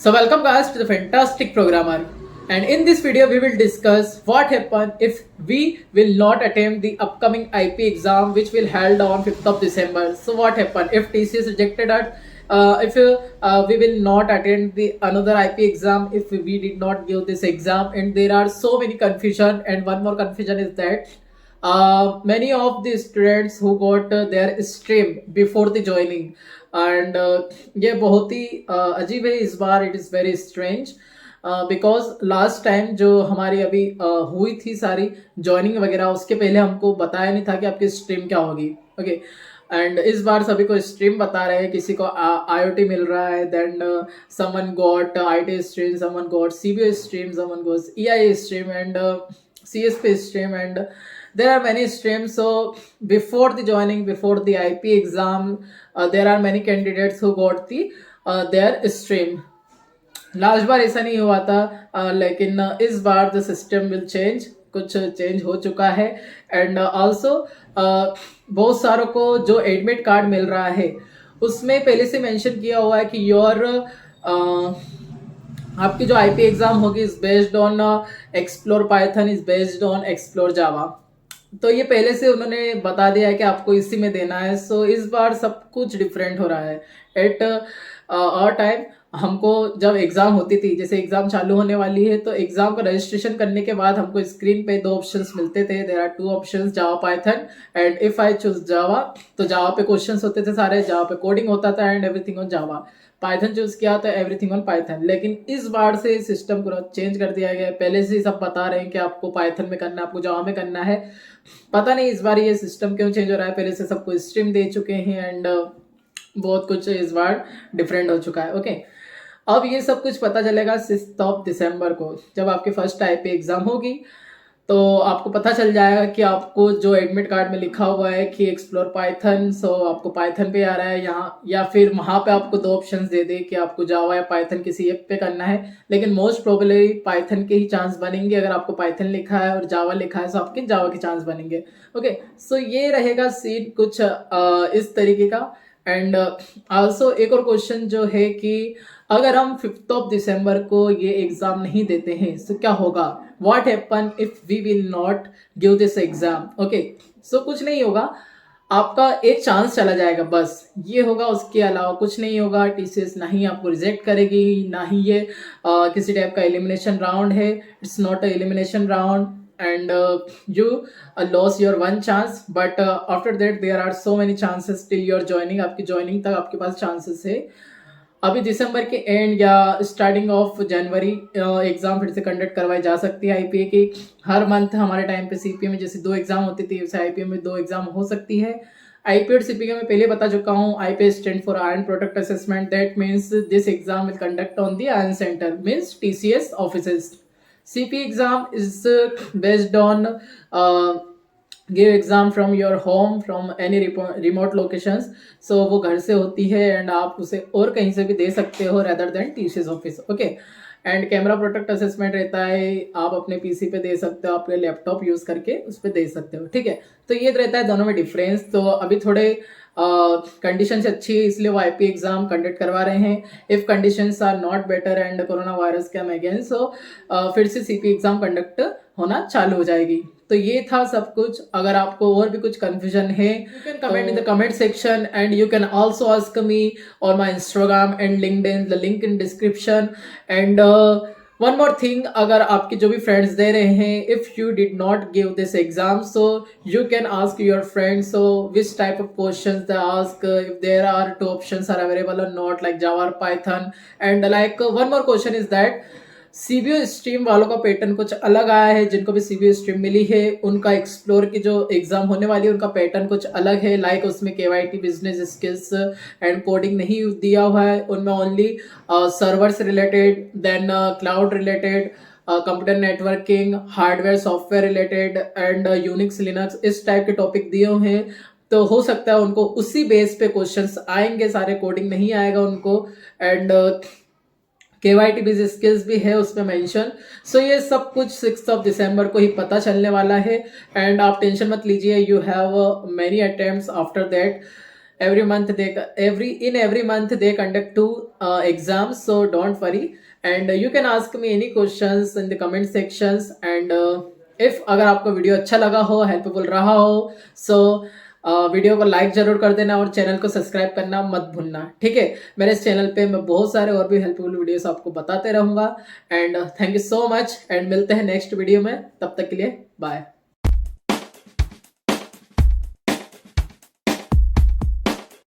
So welcome guys to the fantastic programmer, and in this video we will discuss what happen if we will not attempt the upcoming IP exam which will held on 5th of December. So what happen if TCS rejected us, if we will not attend the another IP exam if we did not give this exam, and there are so many confusion, and one more confusion is that many of the students who got their stream before the joining, and ये बहुत ही अजीब है इस बार. It is very strange because last time जो हमारी अभी हुई थी सारी ज्वाइनिंग वगैरह, उसके पहले हमको बताया नहीं था कि आपकी स्ट्रीम क्या होगी. ओके एंड इस बार सभी को स्ट्रीम बता रहे हैं. किसी को IoT मिल रहा है, then someone got IT stream, someone got CBO stream, someone got EIA stream and CSP stream, and there are many streams. So before the joining, before the IP exam, there are many candidates who got the their stream. Last बार ऐसा नहीं हुआ था, लेकिन इस बार the system will change, कुछ change हो चुका है. एंड ऑल्सो बहुत सारों को जो एडमिट कार्ड मिल रहा है उसमें पहले से मेंशन किया हुआ है कि योर आपकी जो IP एग्जाम होगी is based on explore Python, is based on explore Java. तो ये पहले से उन्होंने बता दिया है कि आपको इसी में देना है. सो इस बार सब कुछ डिफरेंट हो रहा है. एट और टाइम हमको जब एग्जाम होती थी, जैसे एग्जाम चालू होने वाली है, तो एग्जाम का रजिस्ट्रेशन करने के बाद हमको स्क्रीन पे दो ऑप्शंस मिलते थे. There are two options, Java Python. And if I choose Java तो जावा पे क्वेश्चंस होते थे सारे, जावा पे कोडिंग होता था and everything on Java. Python choose किया तो एवरीथिंग ऑन पाइथन. लेकिन इस बार से सिस्टम को चेंज कर दिया गया है. पहले से ही सब बता रहे हैं कि आपको पाइथन में करना है, आपको जावा में करना है. पता नहीं इस बार ये सिस्टम क्यों चेंज हो रहा है. पहले से सबको स्ट्रीम दे चुके हैं एंड बहुत कुछ इस बार डिफरेंट हो चुका है. ओके अब ये सब कुछ पता चलेगा 6 दिसंबर को, जब आपकी फर्स्ट IP एग्जाम होगी. तो आपको पता चल जाएगा कि आपको जो एडमिट कार्ड में लिखा हुआ है कि एक्सप्लोर पाइथन, सो आपको पाइथन पे आ रहा है यहाँ, या फिर वहाँ पे आपको दो ऑप्शंस दे दे कि आपको जावा या पाइथन किसी एक पे करना है. लेकिन मोस्ट प्रोबेबली पाइथन के ही चांस बनेंगे. अगर आपको पाइथन लिखा है और जावा लिखा है तो आपके जावा के चांस बनेंगे. ओके सो ये रहेगा सीन कुछ इस तरीके का. एंड आल्सो एक और क्वेश्चन जो है कि अगर हम 5 दिसंबर को ये एग्जाम नहीं देते हैं तो क्या होगा. What happen if we will not give this exam. Okay so कुछ नहीं होगा, आपका एक चांस चला जाएगा, बस ये होगा. उसके अलावा कुछ नहीं होगा. TCS ना ही आपको रिजेक्ट करेगी, ना ही ये किसी टाइप का एलिमिनेशन राउंड है. It's not a elimination round and you lost your one chance, but after that there are so many chances till your joining. आपकी joining तक आपके पास chances है. अभी दिसंबर के एंड या स्टार्टिंग ऑफ जनवरी एग्जाम फिर से कंडक्ट करवाई जा सकती है IPA की. हर मंथ हमारे टाइम पे CPA में जैसे 2 एग्जाम होती थी, वैसे IPA में 2 एग्जाम हो सकती है. IPA और CPA में पहले बता चुका हूँ. IPA stand for iron product assessment. That means this exam will conduct on the iron centre, means TCS offices. CPA exam is based on give exam from your home, from any remote locations. So वो घर से होती है and आप उसे और कहीं से भी दे सकते हो rather than TCS office. Okay and camera product assessment रहता है, आप अपने PC पे दे सकते हो, अपने लैपटॉप यूज करके उस पर दे सकते हो. ठीक है, तो ये रहता है दोनों में डिफरेंस. तो अभी थोड़े कंडीशंस अच्छी है इसलिए वो IP एग्जाम कंडक्ट करवा रहे हैं. If conditions are not better and corona virus come again, so फिर से CP एग्जाम कंडक्ट होना चालू हो जाएगी. तो ये था सब कुछ. अगर आपको और भी कुछ कंफ्यूजन है, you can comment in the comment section and you can also ask me on my Instagram and LinkedIn, the link in description. And one more thing, अगर आपके जो भी फ्रेंड्स दे रहे हैं, if you did not give this exam, so you can ask your friends so which type of questions they ask, if there are 2 options are available और not, like Java और Python. And like one more question is that CBO stream वालों का pattern कुछ अलग आया है. जिनको भी CBO स्ट्रीम मिली है उनका एक्सप्लोर की जो एग्जाम होने वाली है उनका पैटर्न कुछ अलग है. लाइक उसमें KYT business skills and coding नहीं दिया हुआ है. उनमें ओनली सर्वर से related, then cloud related, computer networking, hardware software related and Unix Linux, इस टाइप के टॉपिक दिए हुए हैं. तो हो सकता है उनको उसी बेस पे क्वेश्चंस आएंगे, सारे कोडिंग नहीं आएगा उनको. एंड KYT भी स्किल्स भी है उसमें मेंशन. सो ये सब कुछ 6 दिसंबर को ही पता चलने वाला है. एंड आप टेंशन मत लीजिए, you have many attempts after that. every month they every month they conduct two exams, so don't worry. And you can ask me any questions in the comment sections. And if अगर आपको video अच्छा लगा हो, helpful रहा हो, so video को like जरूर कर देना और चैनल को सब्सक्राइब करना मत भूलना, ठीक है। मेरे इस चैनल पे मैं बहुत सारे और भी हेल्पफुल वीडियोस आपको बताते रहूंगा। And thank you so much, and मिलते हैं नेक्स्ट वीडियो में, तब तक के लिए बाय।